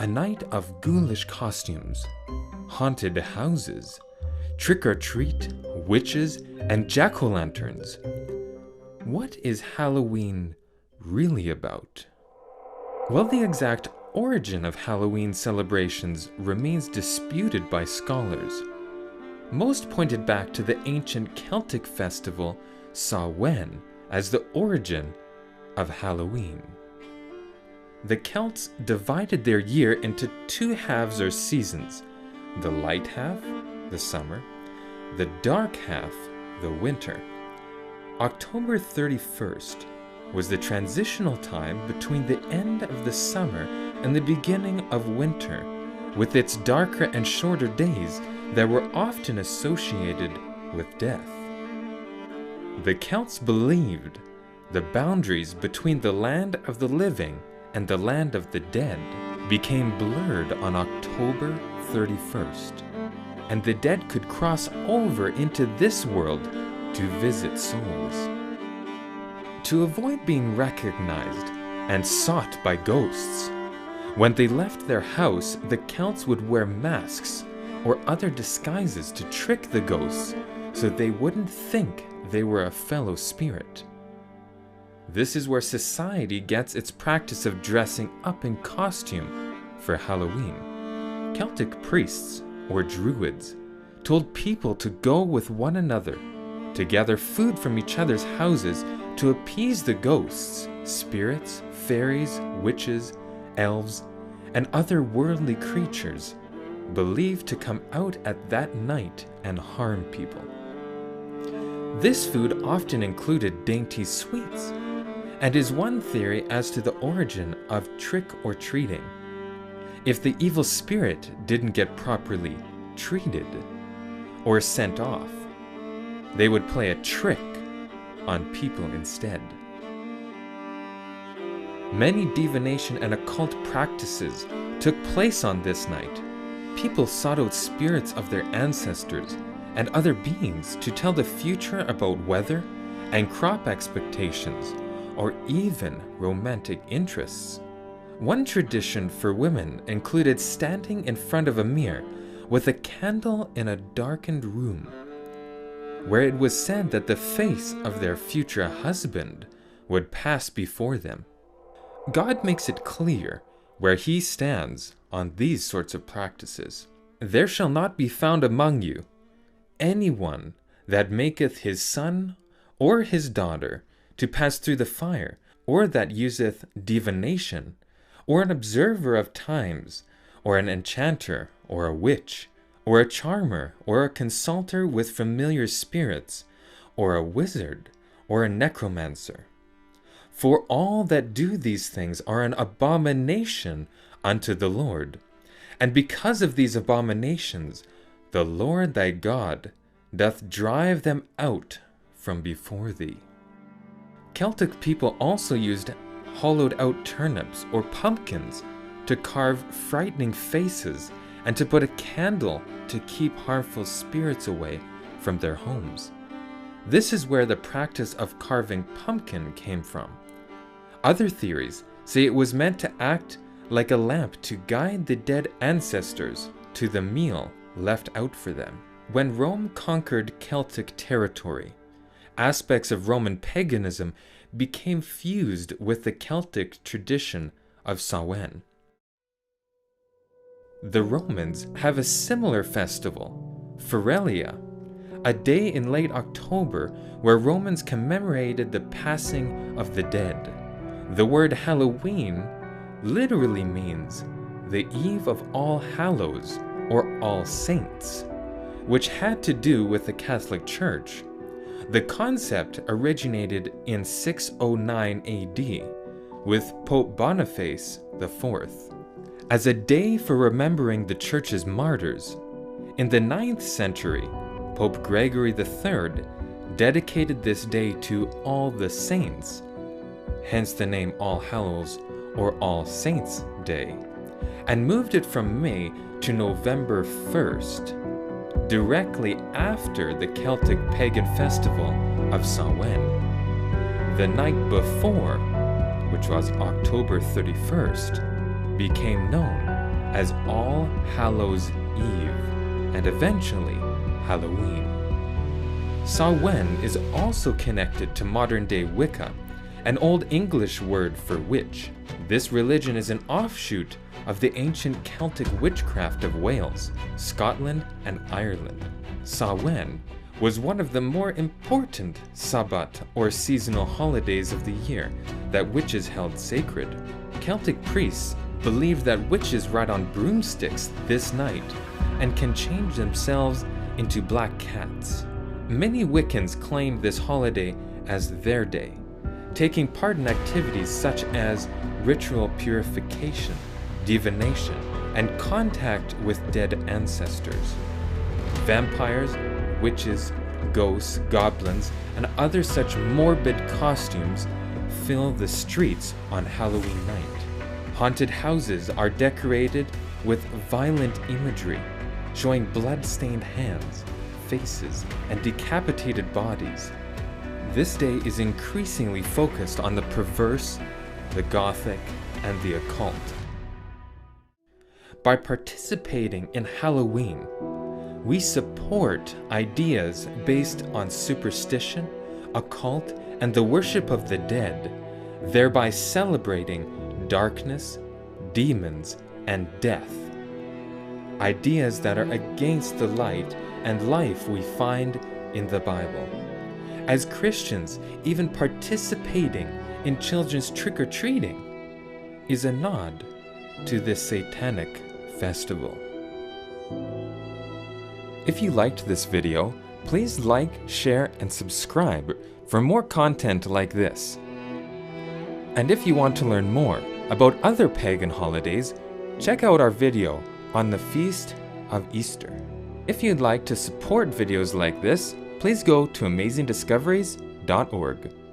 a night of ghoulish costumes, haunted houses, trick-or-treat, witches, and jack-o'-lanterns. What is Halloween really about? Well, the exact origin of Halloween celebrations remains disputed by scholars. Most pointed back to the ancient Celtic festival Samhain as the origin of Halloween. The Celts divided their year into two halves or seasons, the light half, the summer, the dark half, the winter. October 31st was the transitional time between the end of the summer and the beginning of winter, with its darker and shorter days that were often associated with death. The Celts believed the boundaries between the land of the living and the land of the dead became blurred on October 31st, and the dead could cross over into this world to visit souls. To avoid being recognized and sought by ghosts, when they left their house, the Celts would wear masks or other disguises to trick the ghosts so they wouldn't think they were a fellow spirit. This is where society gets its practice of dressing up in costume for Halloween. Celtic priests, or druids, told people to go with one another to gather food from each other's houses to appease the ghosts, spirits, fairies, witches, elves, and other worldly creatures believed to come out at that night and harm people. This food often included dainty sweets, and is one theory as to the origin of trick-or-treating. If the evil spirit didn't get properly treated or sent off, they would play a trick on people instead. Many divination and occult practices took place on this night. People sought out spirits of their ancestors and other beings to tell the future about weather and crop expectations, or even romantic interests. One tradition for women included standing in front of a mirror with a candle in a darkened room, where it was said that the face of their future husband would pass before them. God makes it clear where he stands on these sorts of practices. There shall not be found among you anyone that maketh his son or his daughter to pass through the fire, or that useth divination, or an observer of times, or an enchanter, or a witch, or a charmer, or a consulter with familiar spirits, or a wizard, or a necromancer. For all that do these things are an abomination unto the Lord. And because of these abominations, the Lord thy God doth drive them out from before thee. Celtic people also used hollowed-out turnips or pumpkins to carve frightening faces and to put a candle to keep harmful spirits away from their homes. This is where the practice of carving pumpkin came from. Other theories say it was meant to act like a lamp to guide the dead ancestors to the meal left out for them. When Rome conquered Celtic territory, aspects of Roman paganism became fused with the Celtic tradition of Samhain. The Romans have a similar festival, Feralia, a day in late October where Romans commemorated the passing of the dead. The word Halloween literally means the Eve of All Hallows or All Saints, which had to do with the Catholic Church. The concept originated in 609 AD with Pope Boniface IV as a day for remembering the Church's martyrs. In the 9th century, Pope Gregory III dedicated this day to all the saints, hence the name All Hallows or All Saints Day, and moved it from May to November 1st, directly after the Celtic pagan festival of Samhain. The night before, which was October 31st, became known as All Hallows Eve and eventually Halloween. Samhain is also connected to modern-day Wicca, an Old English word for witch. This religion is an offshoot of the ancient Celtic witchcraft of Wales, Scotland, and Ireland. Samhain was one of the more important Sabbat or seasonal holidays of the year that witches held sacred. Celtic priests believed that witches ride on broomsticks this night and can change themselves into black cats. Many Wiccans claim this holiday as their day, taking part in activities such as ritual purification, divination, and contact with dead ancestors. Vampires, witches, ghosts, goblins, and other such morbid costumes fill the streets on Halloween night. Haunted houses are decorated with violent imagery, showing blood-stained hands, faces, and decapitated bodies. This day is increasingly focused on the perverse, the gothic, and the occult. By participating in Halloween, we support ideas based on superstition, occult, and the worship of the dead, thereby celebrating darkness, demons, and death. Ideas that are against the light and life we find in the Bible. As Christians, even participating in children's trick-or-treating is a nod to this satanic festival. If you liked this video, please like, share, and subscribe for more content like this. And if you want to learn more about other pagan holidays, check out our video on the Feast of Easter. If you'd like to support videos like this, please go to amazingdiscoveries.org.